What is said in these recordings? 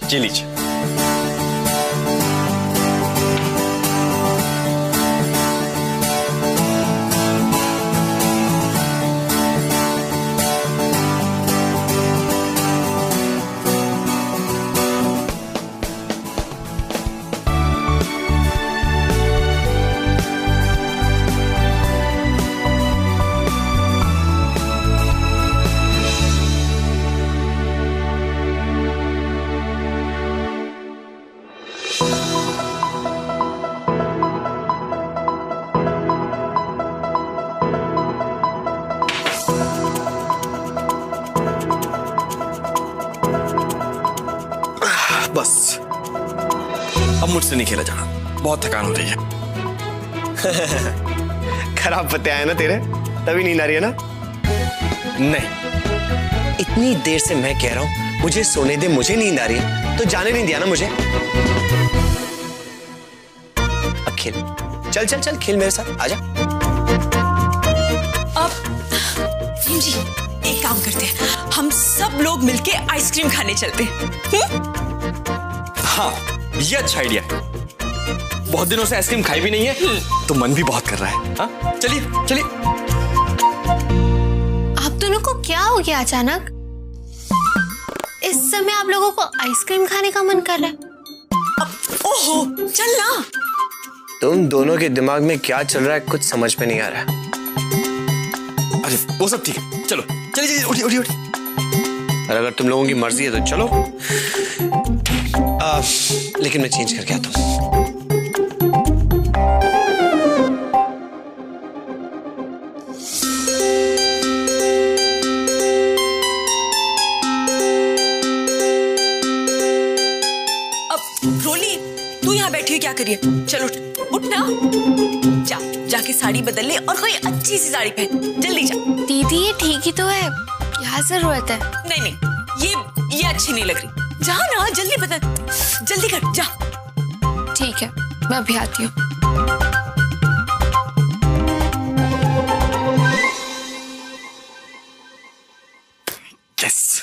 जी लीजिए। बस अब मुझसे नहीं खेला जाना, बहुत थकान हो रही है। खराब पत्ते आए ना तेरे, तभी नींद आ रही है ना? नहीं, इतनी देर से मैं कह रहा हूं मुझे सोने दे, मुझे नींद आ रही है, तो जाने नहीं दिया ना मुझे। अब खेल, चल चल चल खेल मेरे साथ, आजा। अब जी एक काम करते हैं, हम सब लोग मिलके आइसक्रीम खाने चलते हैं। हाँ ये अच्छा आइडिया है, बहुत दिनों से आइसक्रीम खाई भी नहीं है, तो मन भी बहुत कर रहा है। हाँ चलिए चलिए। आप दोनों को क्या हो गया अचानक? इस समय आप लोगों को आइसक्रीम खाने का मन कर रहा है? ओहो चल ना। तुम दोनों के दिमाग में क्या चल रहा है कुछ समझ में नहीं आ रहा। अरे वो सब ठीक है, चलो चलिए चलिए, उठिए उठिए उठिए। और अगर तुम लोगों की मर्जी है तो चलो, लेकिन मैं चेंज करके आता हूँ। अब रोली तू यहाँ बैठी हुई क्या करिए? चलो उठ ना, जा जाके साड़ी बदल ले और कोई अच्छी सी साड़ी पहन, जल्दी जा। दीदी ये ठीक ही तो है, क्या जरूरत है? नहीं नहीं ये अच्छी नहीं लग रही, जा ना जल्दी बदल, जल्दी कर जा। ठीक है मैं अभी आती हूँ। यस।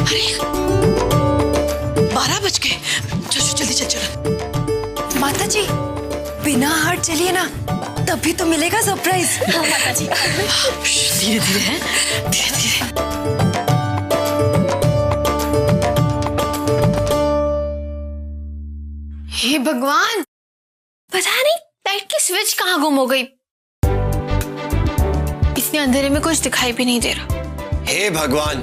अरे 12 बज गए, चलो जल्दी चल चलो। माता जी बिना हार चलिए ना, तभी तो मिलेगा सरप्राइज। हाँ माता जी, धीरे धीरे है, धीरे धीरे। हे भगवान, पता नहीं लाइट की स्विच कहाँ गुम हो गई। इतने अंधेरे में कुछ दिखाई भी नहीं दे रहा। हे भगवान,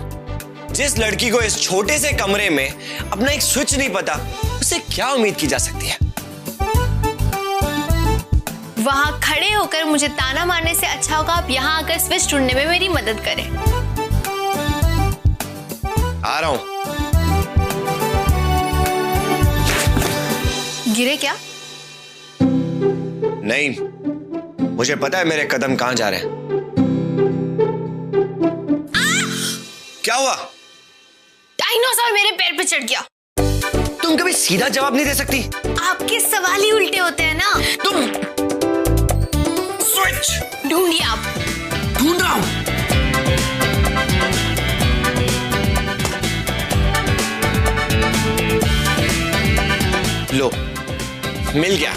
जिस लड़की को इस छोटे से कमरे में अपना एक स्विच नहीं पता, उसे क्या उम्मीद की जा सकती है? वहां खड़े होकर मुझे ताना मारने से अच्छा होगा आप यहाँ आकर स्विच ढूंढने में मेरी मदद करें। आ रहा हूं। गिरे क्या? नहीं, मुझे पता है मेरे कदम कहां जा रहे हैं। क्या हुआ? डायनासोर मेरे पैर पे चढ़ गया। तुम कभी सीधा जवाब नहीं दे सकती? आपके सवाल ही उल्टे होते हैं ना। तुम स्विच ढूंढिए आप। ढूंढ रहा हूं। लो, मिल गया।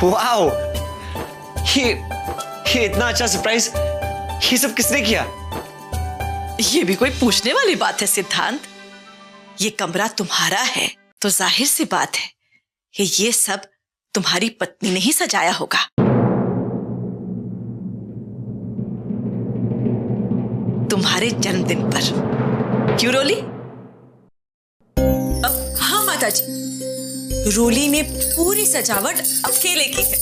वाओ, ये इतना अच्छा सरप्राइज, ये सब किसने किया? ये भी कोई पूछने वाली बात है सिद्धांत? ये कमरा तुम्हारा है तो जाहिर सी बात है कि ये सब तुम्हारी पत्नी ने ही सजाया होगा। तुम्हारे जन्मदिन पर। क्यों रोली? हाँ माताजी, रोली ने पूरी सजावट अकेले की है।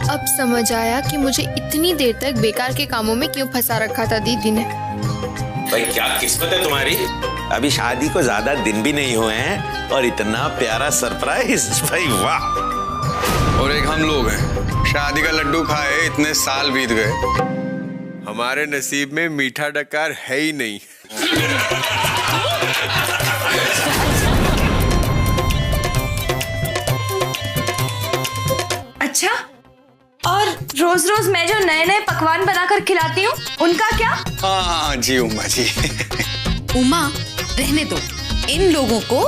अब समझ आया कि मुझे इतनी देर तक बेकार के कामों में क्यों फंसा रखा था दीदी ने। भाई क्या किस्मत है तुम्हारी, अभी शादी को ज्यादा दिन भी नहीं हुए हैं और इतना प्यारा सरप्राइज, भाई वाह। और एक हम लोग हैं, शादी का लड्डू खाए इतने साल बीत गए, हमारे नसीब में मीठा डकार है ही नहीं। अच्छा, और रोज रोज मैं जो नए नए पकवान बनाकर खिलाती हूँ उनका क्या? हाँ जी उमा जी। उमा, रहने दो। इन लोगों को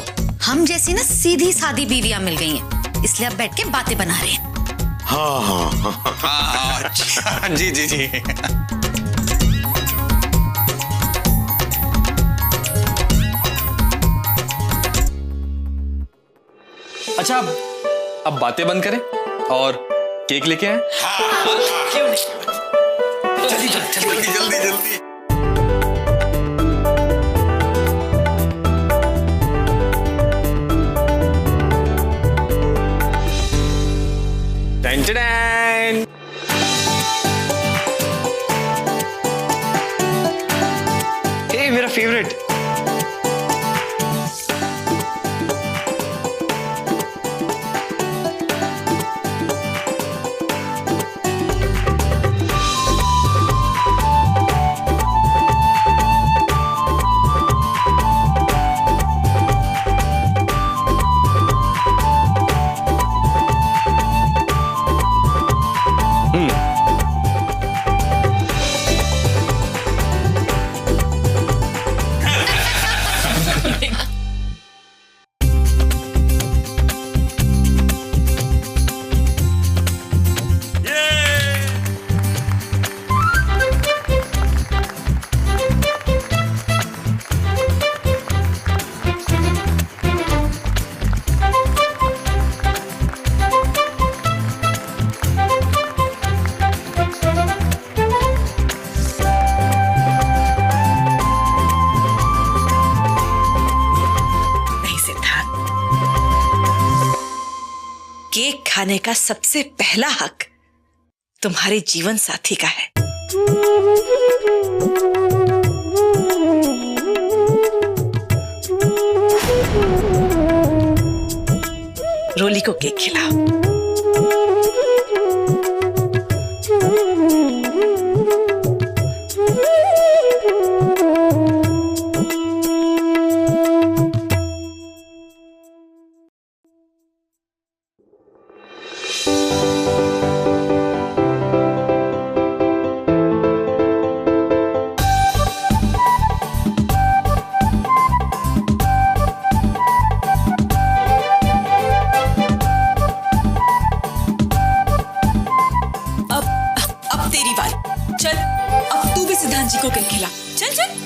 हम जैसी ना सीधी सादी बीवियां मिल गई हैं, इसलिए अब बैठ के बातें बना रहे हैं। हाँ अच्छा, जी जी जी। अच्छा, अब बातें बंद करें और केक लेके आए। क्यों नहीं? जल्दी जल्दी जल्दी जल्दी। टन-टन-टन। हे मेरा फेवरेट। केक खाने का सबसे पहला हक तुम्हारे जीवन साथी का है। रोली को केक खिलाओ। चल, अब तू भी सिद्धांत जी को केक खिला। चल चल।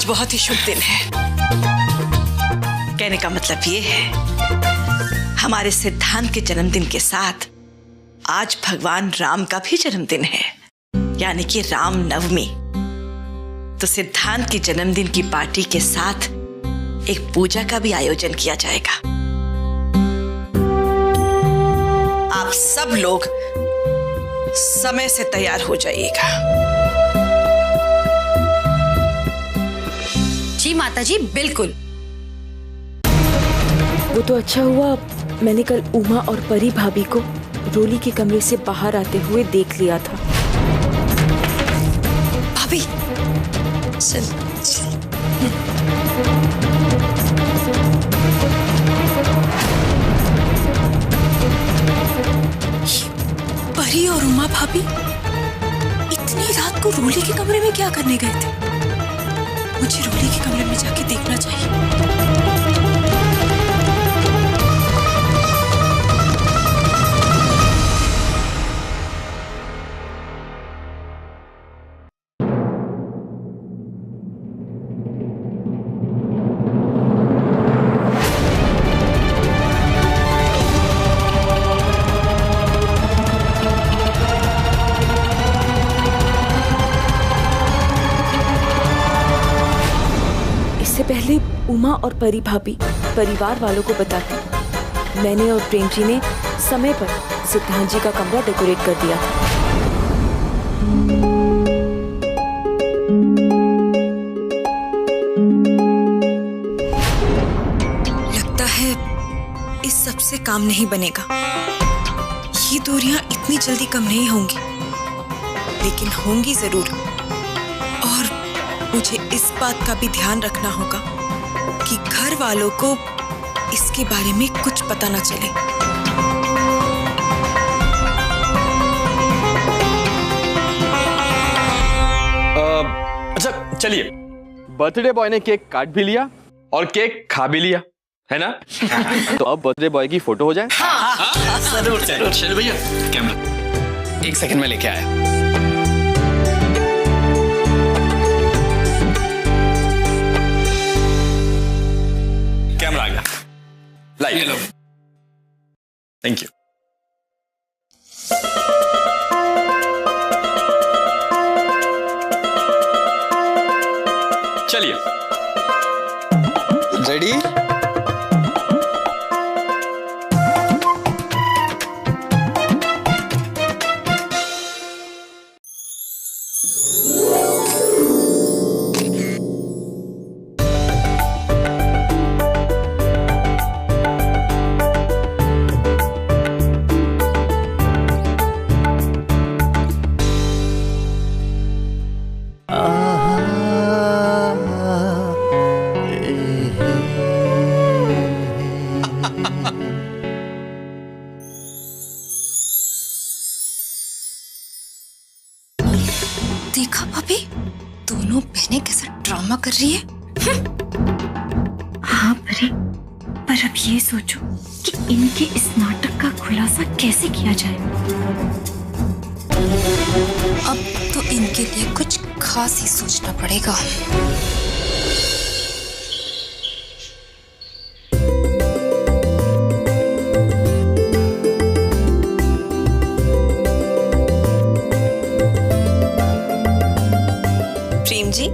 बहुत ही शुभ दिन है। कहने का मतलब ये है हमारे सिद्धांत के जन्मदिन के साथ आज भगवान राम का भी जन्मदिन है, यानी कि राम नवमी। तो सिद्धांत के जन्मदिन की पार्टी के साथ एक पूजा का भी आयोजन किया जाएगा। आप सब लोग समय से तैयार हो जाइएगा। जी माता जी, बिल्कुल। वो तो अच्छा हुआ मैंने कल उमा और परी भाभी को रोली के कमरे से बाहर आते हुए देख लिया था। भाभी चल, चल। परी और उमा भाभी इतनी रात को रोली के कमरे में क्या करने गए थे? मुझे रोली के कमरे में जाके देखना चाहिए। पहले उमा और परी भाभी परिवार वालों को बता दी। मैंने और प्रेम जी ने समय पर सिद्धांत जी का कमरा डेकोरेट कर दिया था। लगता है इस सब से काम नहीं बनेगा। ये दूरियां इतनी जल्दी कम नहीं होंगी, लेकिन होंगी जरूर। और मुझे इस बात का भी ध्यान रखना होगा कि घर वालों को इसके बारे में कुछ पता ना चले। अच्छा चलिए, बर्थडे बॉय ने केक काट भी लिया और केक खा भी लिया, है ना? तो अब बर्थडे बॉय की फोटो हो जाए। जरूर जरूर। चलो भैया, कैमरा 1 सेकंड में लेके आया। कैमरा आ गया। लाइट। Thank you. चलिए, रेडी? देखा भाभी, दोनों बहनें कैसा ड्रामा कर रही है। हाँ परी, पर अब ये सोचो कि इनके इस नाटक का खुलासा कैसे किया जाए। अब तो इनके लिए कुछ खास ही सोचना पड़ेगा। प्रेम जी,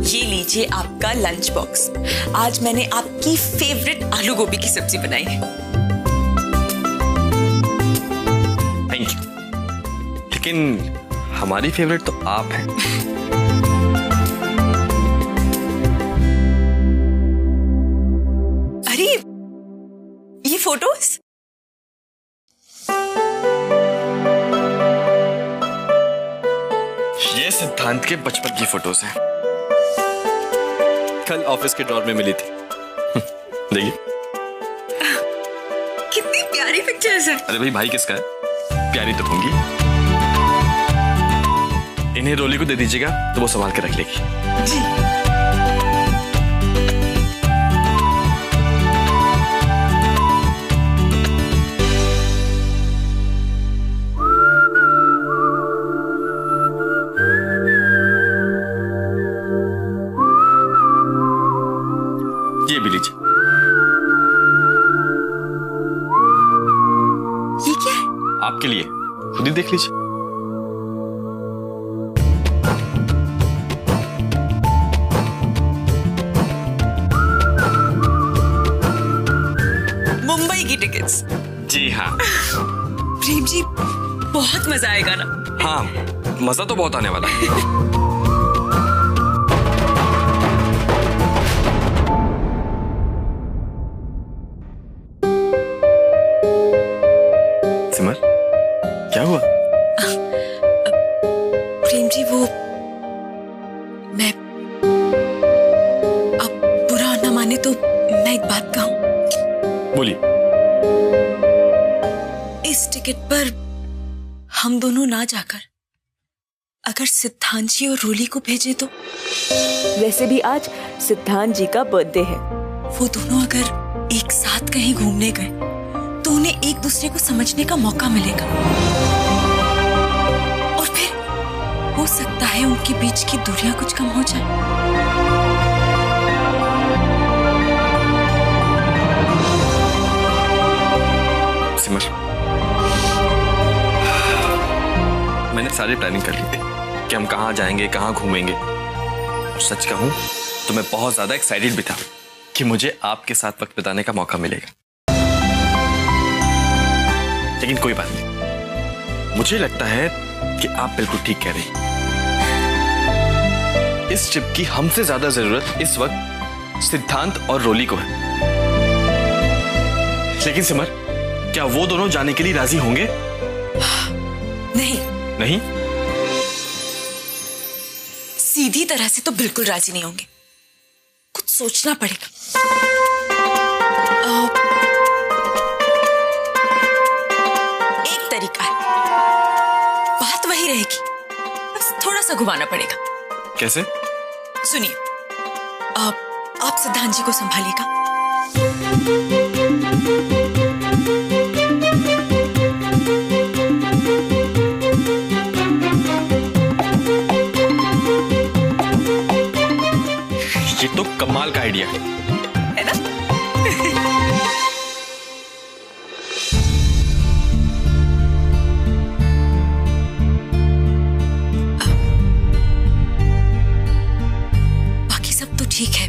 ये लीजिए आपका लंच बॉक्स। आज मैंने आपकी फेवरेट आलू गोभी की सब्जी बनाई है। Thank you. लेकिन हमारी फेवरेट तो आप हैं। अरे ये फोटोज सिद्धांत के बचपन की फोटोज हैं। कल ऑफिस के ड्रॉर में मिली थी। देखिए कितनी प्यारी पिक्चर्स हैं। अरे भाई किसका है? प्यारी तो होंगी। इन्हें रोली को दे दीजिएगा तो वो संभाल के रख लेगी। जी। ये भी लीजिए। ये क्या है? आपके लिए, खुद ही देख लीजिए। मिलेगी टिकट्स? जी हाँ। प्रेम जी, बहुत मजा आएगा ना? हाँ, मजा तो बहुत आने वाला है। सिमर, क्या हुआ? प्रेम जी, वो मैं, आप बुरा ना माने तो मैं एक बात कहूं? बोलिए। इस टिकट पर हम दोनों ना जाकर अगर सिद्धांत जी और रोली को भेजे तो? वैसे भी आज सिद्धांत जी का बर्थडे है। वो दोनों अगर एक साथ कहीं घूमने गए तो उन्हें एक दूसरे को समझने का मौका मिलेगा, और फिर हो सकता है उनके बीच की दूरियां कुछ कम हो जाए। सिमर, मैंने सारी प्लानिंग कर ली थी कि हम कहाँ जाएंगे, कहाँ घूमेंगे। सच कहूं तो मैं बहुत ज्यादा एक्साइटेड भी था कि मुझे आपके साथ वक्त बिताने का मौका मिलेगा। लेकिन कोई बात नहीं, मुझे लगता है कि आप बिल्कुल ठीक कह रही। इस ट्रिप की हमसे ज्यादा जरूरत इस वक्त सिद्धांत और रोली को है। लेकिन सिमर, क्या वो दोनों जाने के लिए राजी होंगे? नहीं। नहीं? सीधी तरह से तो बिल्कुल राजी नहीं होंगे, कुछ सोचना पड़ेगा। एक तरीका है, बात वही रहेगी, बस थोड़ा सा घुमाना पड़ेगा। कैसे? सुनिए, आप सिद्धांत जी को संभालिएगा। ये तो कमाल का आइडिया है ना? बाकी सब तो ठीक है,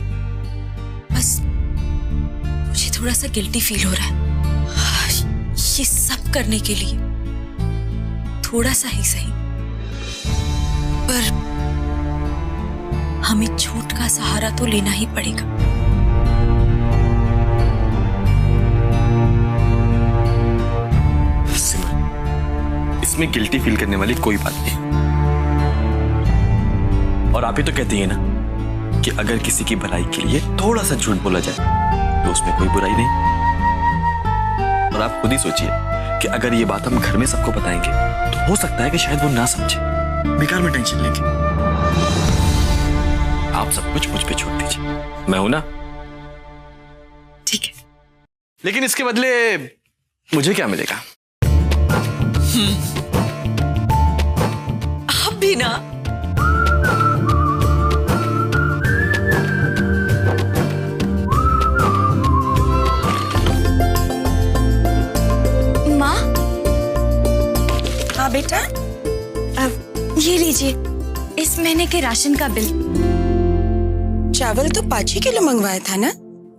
बस मुझे थोड़ा सा गिल्टी फील हो रहा है। ये सब करने के लिए थोड़ा सा ही सही, पर हमें छूट का सहारा तो लेना ही पड़ेगा। सिमर, इसमें गिल्टी फील करने वाली कोई बात नहीं। और आप ही तो कहती हैं ना कि अगर किसी की भलाई के लिए थोड़ा सा झूठ बोला जाए तो उसमें कोई बुराई नहीं। और आप खुद ही सोचिए कि अगर ये बात हम घर में सबको बताएंगे तो हो सकता है कि शायद वो ना समझे, बेकार में टेंशन लेंगे। आप सब कुछ मुझ पे छोड़ दीजिए, मैं हूं ना। ठीक है। लेकिन इसके बदले मुझे क्या मिलेगा? आप भी ना। माँ। हाँ बेटा, अब ये लीजिए इस महीने के राशन का बिल। चावल तो 5 किलो मंगवाया था ना,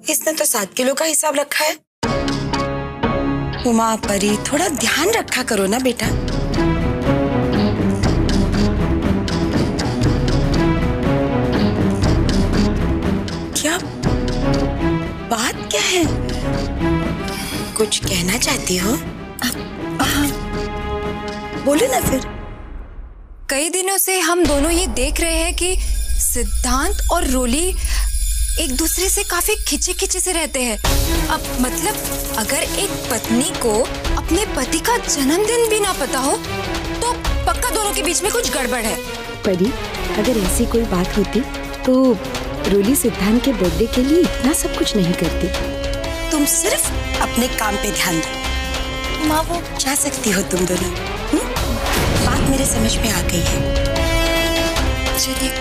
इसने तो 7 किलो का हिसाब रखा है। उमा, परी, थोड़ा ध्यान रखा करो ना बेटा। क्या बात क्या है? कुछ कहना चाहती हो? बोले ना फिर। कई दिनों से हम दोनों ये देख रहे हैं कि सिद्धांत और रोली एक दूसरे से काफी खिंचे खिंचे से रहते हैं। अब मतलब अगर एक पत्नी को अपने पति का जन्मदिन भी ना पता हो तो पक्का दोनों के बीच में कुछ गड़बड़ है। परी, अगर ऐसी कोई बात होती तो रोली सिद्धांत के बर्थडे के लिए इतना सब कुछ नहीं करती। तुम सिर्फ अपने काम पे ध्यान दो। माँ, वो जा सकती हो तुम दोनों। बात मेरे समझ में आ गई है। चलिए।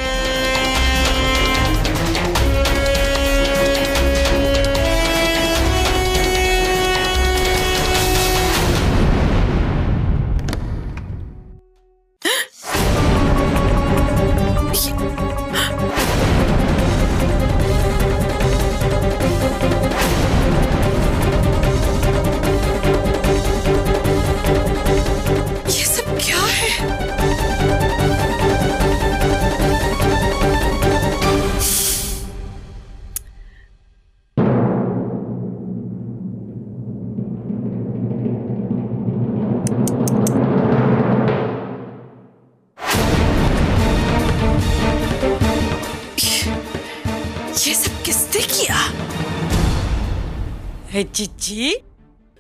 है जीजी,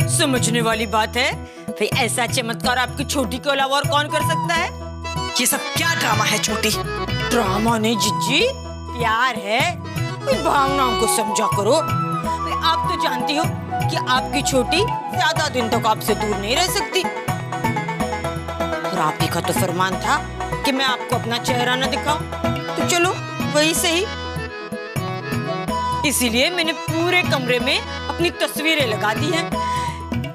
समझने वाली बात है भाई। ऐसा चमत्कार आपकी छोटी के अलावा और कौन कर सकता है? ये सब क्या ड्रामा है छोटी? ड्रामा नहीं जीजी, प्यार है। भावनाओं को समझा करो। आप तो जानती हो कि आपकी छोटी ज्यादा दिन तक आपसे दूर नहीं रह सकती, और आप ही का तो फरमान था कि मैं आपको अपना चेहरा न दिखाऊं। तो चलो वही सही। इसीलिए मैंने पूरे कमरे में अपनी तस्वीरें लगा दी हैं,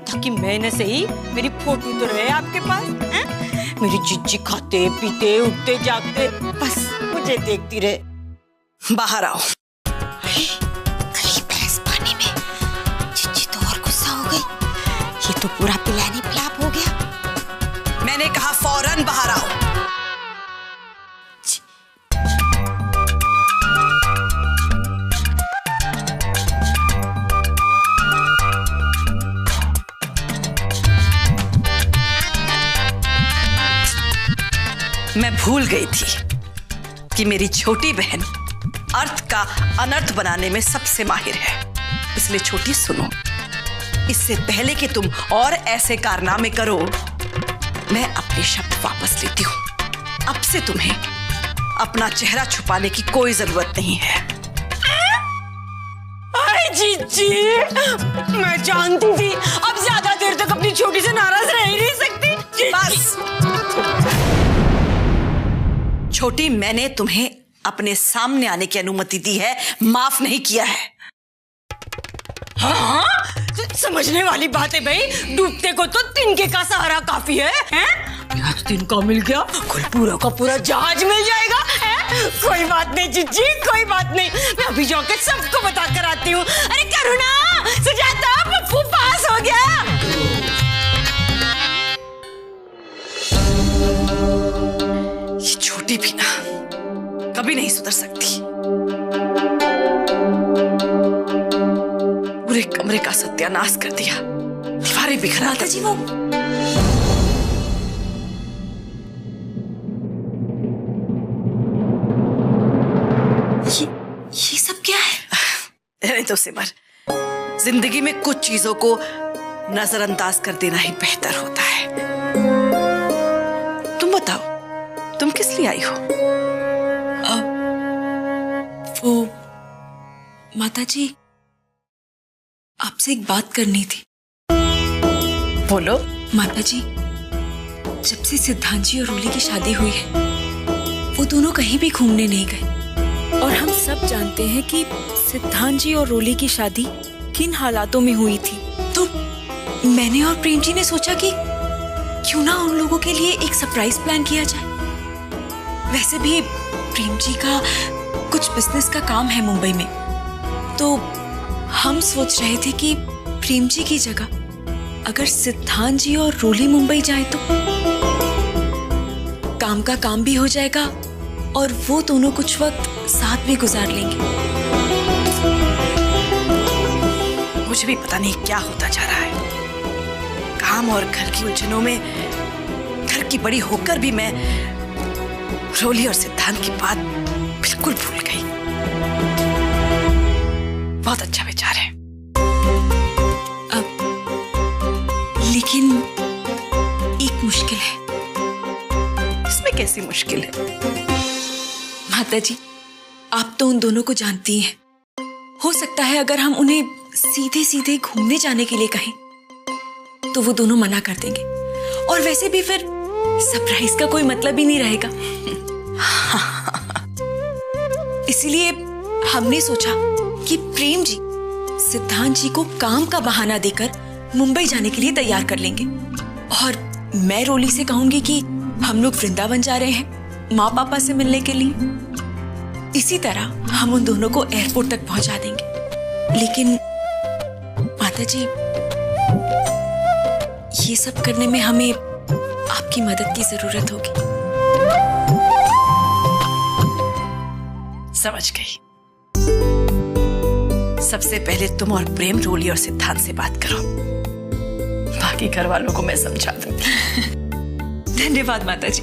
ताकि मैं न सही मेरी फोटो तो रहे आपके पास है? मेरी जीजी खाते पीते उठते जागते बस मुझे देखती रहे। बाहर आओ। पानी में जीजी तो और गुस्सा हो गई। ये तो पूरा पिलानी पिलाप हो गया। मैंने कहा फौरन बाहर आओ। मैं भूल गई थी कि मेरी छोटी बहन अर्थ का अनर्थ बनाने में सबसे माहिर है। इसलिए छोटी सुनो, इससे पहले कि तुम और ऐसे कारनामे करो, मैं अपने शब्द वापस लेती हूं। अब से तुम्हें अपना चेहरा छुपाने की कोई जरूरत नहीं है। अरे जीजी, मैं जानती थी अब ज्यादा देर तक अपनी छोटी से नाराज रह ही नहीं सकती। बस छोटी, मैंने तुम्हें अपने सामने आने की अनुमति दी है, माफ नहीं किया है। हाँ, समझने वाली बात है भाई। डूबते को तो तिनके का सहारा काफी है, हैं? तिनका मिल गया, कोई पूरा का पूरा जहाज मिल जाएगा, हैं? कोई बात नहीं जीजी, कोई बात नहीं। मैं अभी जाकर सबको बता कर आती हूँ। अरे करुणा, सुजाता, पप्पू पास हो गया। ये छोटी भी ना कभी नहीं सुधर सकती। पूरे कमरे का सत्यानाश कर दिया, दीवारें बिखरा दी। जी वो ये सब क्या है? रहने दो सिमर, जिंदगी में कुछ चीजों को नजरअंदाज कर देना ही बेहतर होता है। तुम बताओ, तुम किस लिए आई हो? वो माताजी, आपसे एक बात करनी थी। बोलो। माताजी, जब से सिद्धांत जी और रोली की शादी हुई है, वो दोनों कहीं भी घूमने नहीं गए। और हम सब जानते हैं कि सिद्धांत जी और रोली की शादी किन हालातों में हुई थी। तो मैंने और प्रेम जी ने सोचा कि क्यों ना उन लोगों के लिए एक सरप्राइज प्लान किया जाए। वैसे भी प्रेम जी का कुछ बिजनेस का काम है मुंबई में, तो हम सोच रहे थे कि प्रेम जी की जगह अगर सिद्धांत जी और रोली मुंबई जाए तो काम का काम भी हो जाएगा और वो दोनों कुछ वक्त साथ भी गुजार लेंगे। मुझे भी पता नहीं क्या होता जा रहा है। काम और घर की उलझनों में घर की बड़ी होकर भी मैं रोली और सिद्धांत की बात बिल्कुल भूल गई। बहुत अच्छा विचार है। लेकिन एक मुश्किल है। इसमें कैसी मुश्किल है? माताजी, आप तो उन दोनों को जानती हैं। हो सकता है अगर हम उन्हें सीधे सीधे घूमने जाने के लिए कहें तो वो दोनों मना कर देंगे, और वैसे भी फिर सरप्राइज का कोई मतलब ही नहीं रहेगा। इसीलिए हमने सोचा कि प्रेम जी सिद्धांत जी को काम का बहाना देकर मुंबई जाने के लिए तैयार कर लेंगे, और मैं रोली से कहूंगी कि हम लोग वृंदावन जा रहे हैं माँ पापा से मिलने के लिए। इसी तरह हम उन दोनों को एयरपोर्ट तक पहुंचा देंगे। लेकिन माताजी, ये सब करने में हमें आपकी मदद की जरूरत होगी। समझ गई। सबसे पहले तुम और प्रेम रोली और सिद्धांत से बात करो, बाकी घर वालों को मैं समझा दूंगी। धन्यवाद माताजी।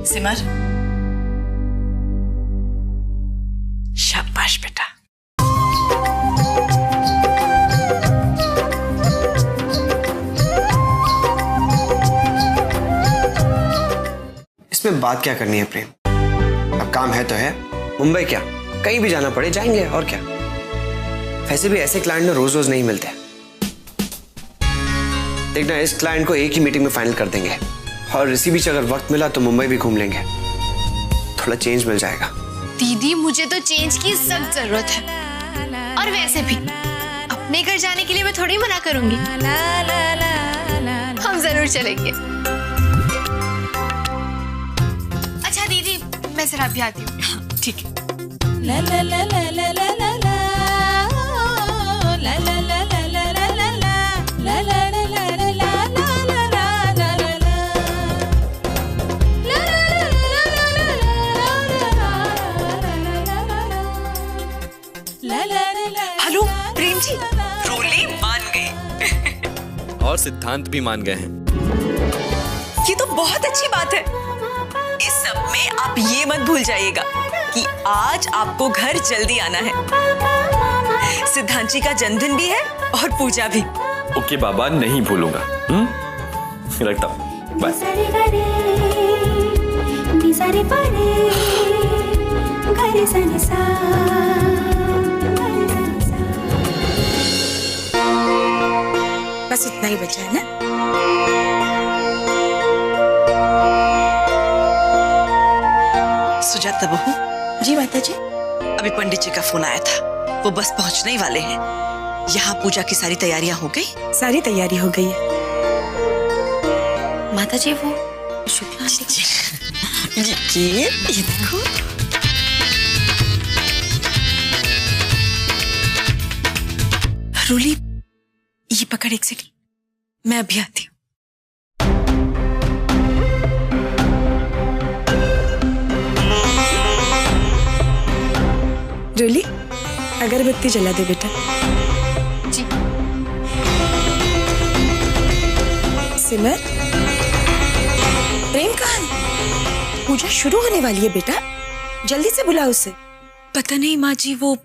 सिमर, शाबाश बेटा। इसमें बात क्या करनी है प्रेम? अब काम है तो है, मुंबई क्या कहीं भी जाना पड़े जाएंगे और क्या। वैसे भी ऐसे क्लाइंट में रोज रोज नहीं मिलते। देखना इस क्लाइंट को एक ही मीटिंग में फाइनल कर देंगे और इसी बीच अगर वक्त मिला तो मुंबई भी घूम लेंगे, थोड़ा चेंज मिल जाएगा। दीदी मुझे तो चेंज की सख्त जरूरत है, और वैसे भी अपने घर जाने के लिए मैं थोड़ी मना करूंगी। हम जरूर चलेंगे। अच्छा दीदी मैं जरा भी आती हूँ। ठीक है। हेलो प्रेम जी, रोली मान गई। और सिद्धांत भी मान गए हैं। ये तो बहुत अच्छी बात है। इस सब में आप ये मत भूल जाइएगा कि आज आपको घर जल्दी आना है। सिद्धांत जी का जन्मदिन भी है और पूजा भी। ओके बाबा, नहीं भूलूंगा। रखता हूँ, बाय। बस इतना ही बचा है ना? सुजाता बहू। जी माता जी। अभी पंडित जी का फोन आया था, वो बस पहुंचने ही वाले हैं। यहाँ पूजा की सारी तैयारियां हो गई? सारी तैयारी हो गई है माता जी। वो शुक्ला ये देखो। रोली ये पकड़ एक सेकंड, मैं अभी आती हूँ। रोली अगरबत्ती जला दे बेटा। जी। सिमर, प्रेम कहाँ है? पूजा शुरू होने वाली है बेटा, जल्दी से बुलाओ उसे। पता नहीं माँ जी, वो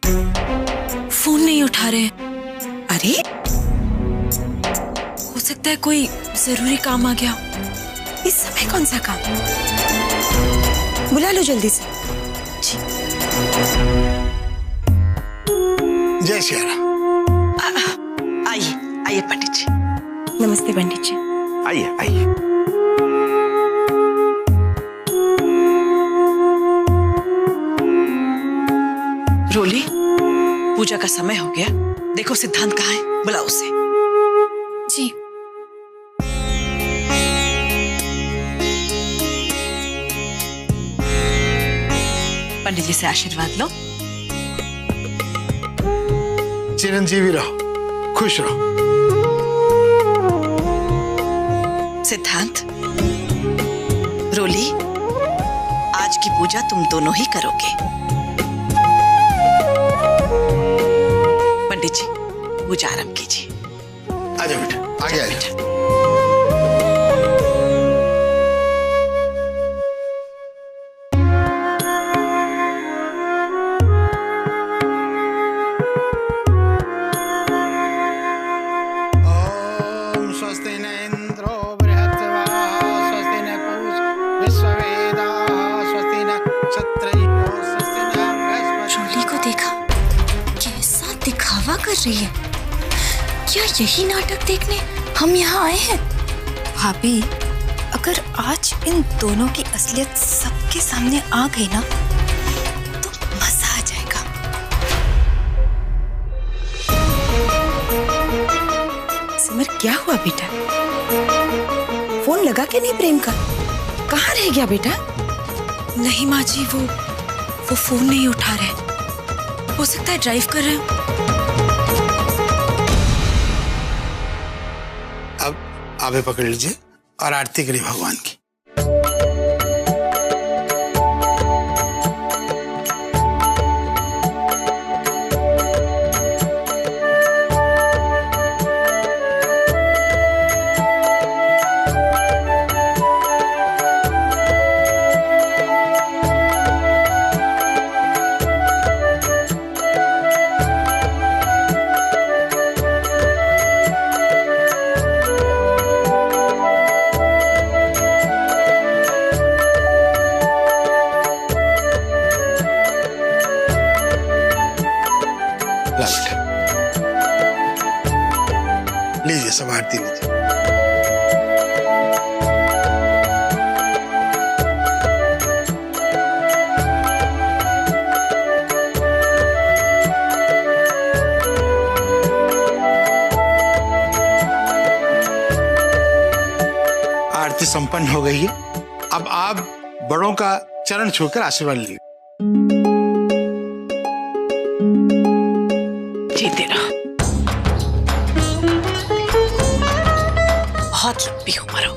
फोन नहीं उठा रहे हैं। अरे हो सकता है कोई जरूरी काम आ गया हो। इस समय कौन सा काम? बुला लो जल्दी से। जी। जय श्री राम। आइए आइए पंडित जी। नमस्ते पंडित जी। आइए आइए। रोली, पूजा का समय हो गया। देखो सिद्धांत कहाँ है, बुलाओ उसे। जी। पंडित जी से आशीर्वाद लो। चिरंजीवी रहो, खुश रहो। सिद्धांत, रोली, आज की पूजा तुम दोनों ही करोगे। पंडित जी पूजा आरंभ कीजिए। आजा बेटा, आगे आजा। ओम स्वस्ति न इंद्रो बृहस्पतिर्वा स्वस्ति न पूषा विश्ववेदाः स्वस्ति न क्षत्रियो स्वस्ति न बृहस्पतिर्वा। रोली को देखा, कैसा दिखावा कर रही है। क्या यही नाटक देखने हम यहाँ आए हैं? भाभी, अगर आज इन दोनों की असलियत सबके सामने आ गई ना तो मजा आ जाएगा। सिमर क्या हुआ बेटा? फोन लगा के नहीं प्रेम का? कहाँ रह गया बेटा? नहीं माँ जी, वो फोन नहीं उठा रहे। हो सकता है ड्राइव कर रहे हो। अब आवे पकड़ लीजिए और आरती करिए भगवान की। ला बेटा, लीजिए सब आरती लीजिए। आरती संपन्न हो गई है। अब आप बड़ों का चरण छूकर आशीर्वाद लीजिए। जीते रहो, बहुत लंबी उम्र हो।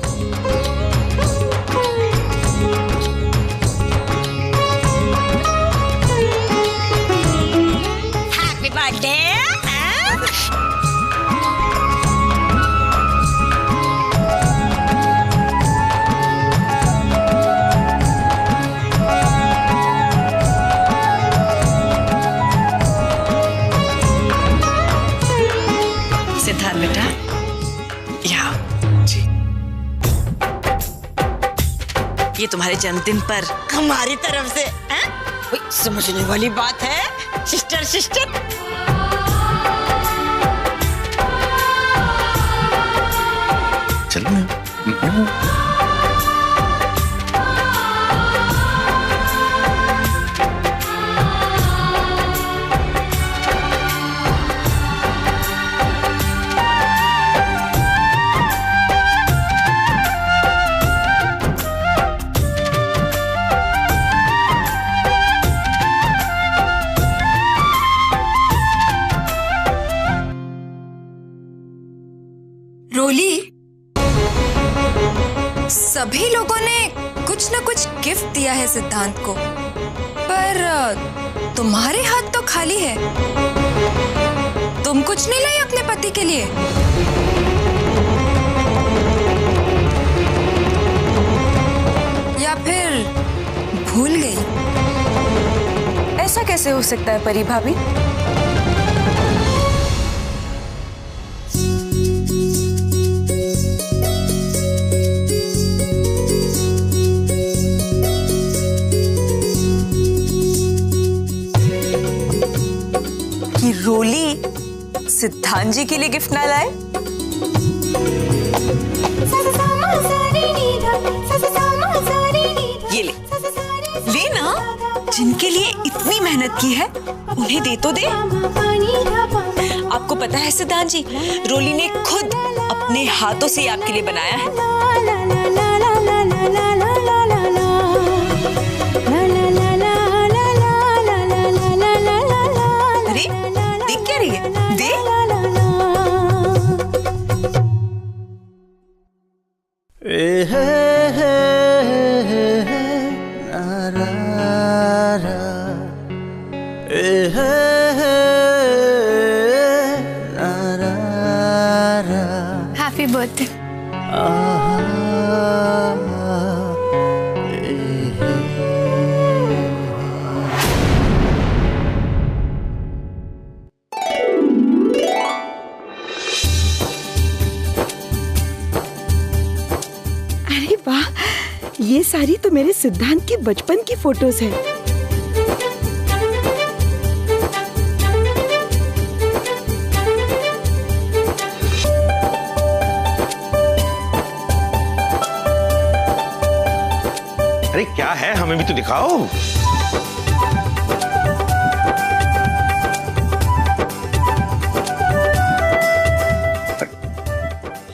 Happy birthday. सिद्धार्थ बेटा, यहाँ जी। ये तुम्हारे जन्मदिन पर हमारी तरफ से हैं? कोई समझने वाली बात है सिस्टर सिस्टर। चलो ना। रोली, सभी लोगों ने कुछ न कुछ गिफ्ट दिया है सिद्धांत को, पर तुम्हारे हाथ तो खाली है। तुम कुछ नहीं लाई अपने पति के लिए? या फिर भूल गई? ऐसा कैसे हो सकता है परी भाभी? कि रोली सिद्धांत जी के लिए गिफ्ट ना लाए? ये ले, ले ना, जिनके लिए इतनी मेहनत की है उन्हें दे तो दे। आपको पता है सिद्धांत जी, रोली ने खुद अपने हाथों से आपके लिए बनाया है। अरे देख क्या रही है, दे। Happy birthday. अरे वाह, ये सारी तो मेरे सिद्धांत के बचपन की फोटोज हैं। अरे क्या है, हमें भी तो दिखाओ।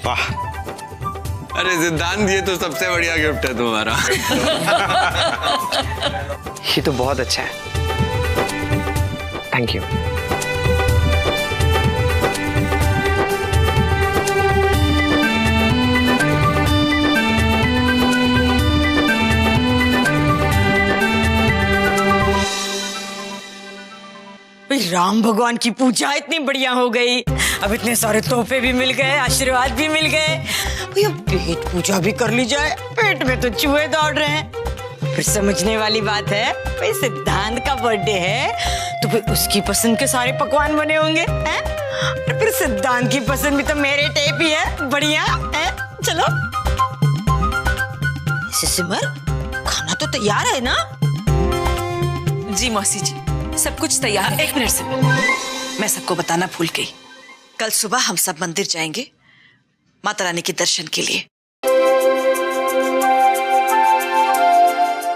वाह, अरे सिद्धांत, ये तो सबसे बढ़िया गिफ्ट है तुम्हारा। ये तो बहुत अच्छा है, थैंक यू। राम भगवान की पूजा इतनी बढ़िया हो गई, अब इतने सारे तोहफे भी मिल गए, आशीर्वाद भी मिल गए। भैया पेट पूजा भी कर ली जाए, पेट में तो चूहे दौड़ रहे हैं। फिर समझने वाली बात है, भाई सिद्धांत का बर्थडे है तो फिर उसकी पसंद के सारे पकवान बने होंगे हैं? और फिर सिद्धांत की पसंद भी तो मेरे टेप ही है, बढ़िया है। चलो सिमर, खाना तो तैयार है ना? जी मौसी जी, सब कुछ तैयार है। एक मिनट से मैं सबको बताना भूल गई। कल सुबह हम सब मंदिर जाएंगे माता रानी के दर्शन के लिए,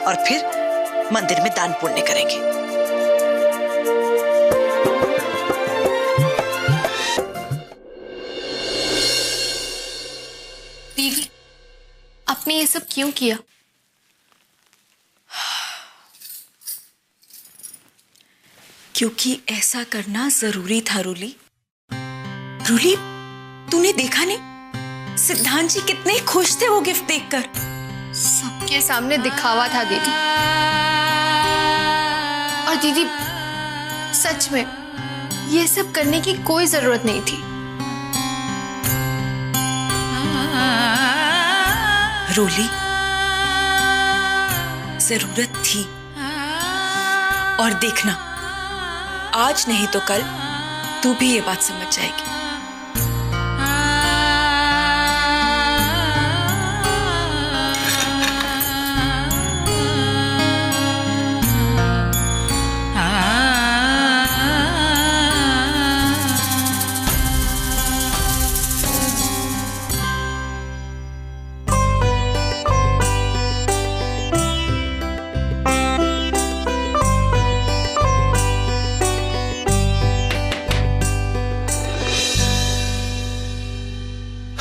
और फिर मंदिर में दान पुण्य करेंगे। दीदी, आपने ये सब क्यों किया? क्योंकि ऐसा करना जरूरी था रूली। रूली, तूने देखा नहीं सिद्धांत जी कितने खुश थे वो गिफ्ट देखकर। सबके सामने दिखावा था दीदी। और दीदी, सच में ये सब करने की कोई जरूरत नहीं थी। रूली, जरूरत थी। और देखना, आज नहीं तो कल तू भी ये बात समझ जाएगी।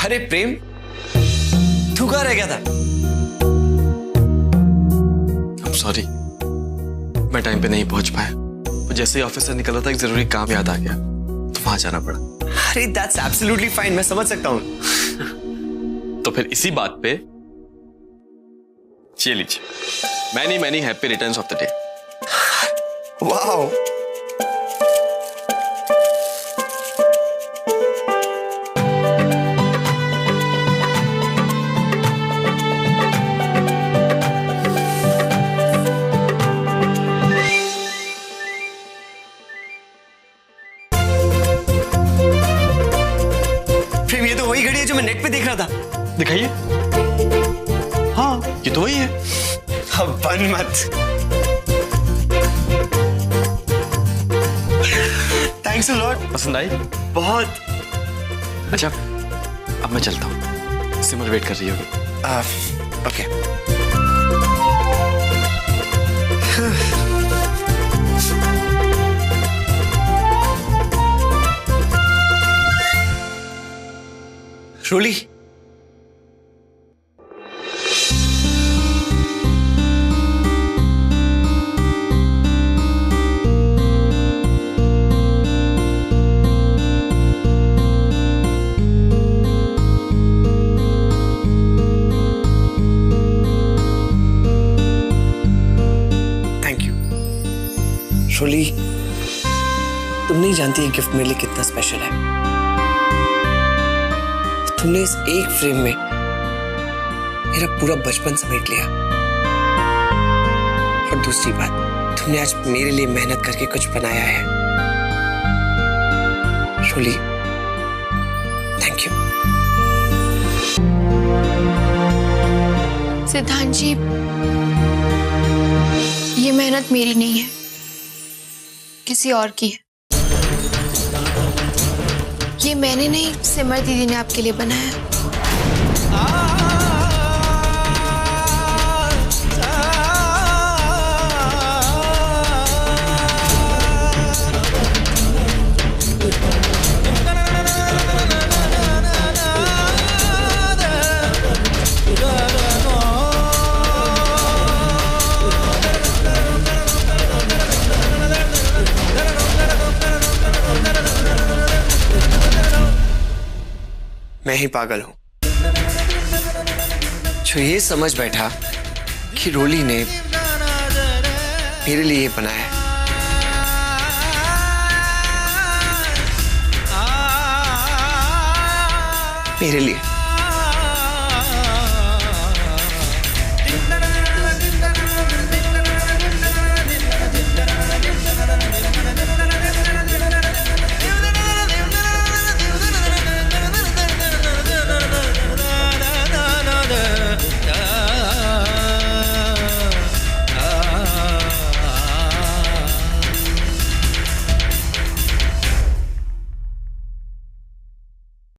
अरे प्रेम, तू कहाँ रह गया था? सॉरी, मैं टाइम पे नहीं पहुंच पाया। जैसे ही ऑफिस से निकला था एक जरूरी काम याद आ गया, तो वहां जाना पड़ा। अरे दैट्स एब्सोल्युटली फाइन, मैं समझ सकता हूँ। तो फिर इसी बात पे ये लीजिए, many many happy returns of the day. Wow, जो मैं नेट पे देख रहा था। दिखाइए। हाँ, ये तो वही है। अब बन मत। Thanks a lot. पसंद आई? बहुत। अच्छा, अब मैं चलता हूँ, सिमर वेट कर रही होगी। Okay. Ruli, thank you. Ruli, तुम नहीं जानती ये गिफ्ट मेरे लिए कितना स्पेशल है। तुमने इस एक फ्रेम में मेरा पूरा बचपन समेट लिया। और दूसरी बात, तुमने आज मेरे लिए मेहनत करके कुछ बनाया है। रूली, थैंक यू। सिद्धांत जी, ये मेहनत मेरी नहीं है, किसी और की है। ये मैंने नहीं, सिमर दीदी ने आपके लिए बनाया। मैं ही पागल हूं जो ये समझ बैठा कि रोली ने मेरे लिए ये बनाया है। मेरे लिए।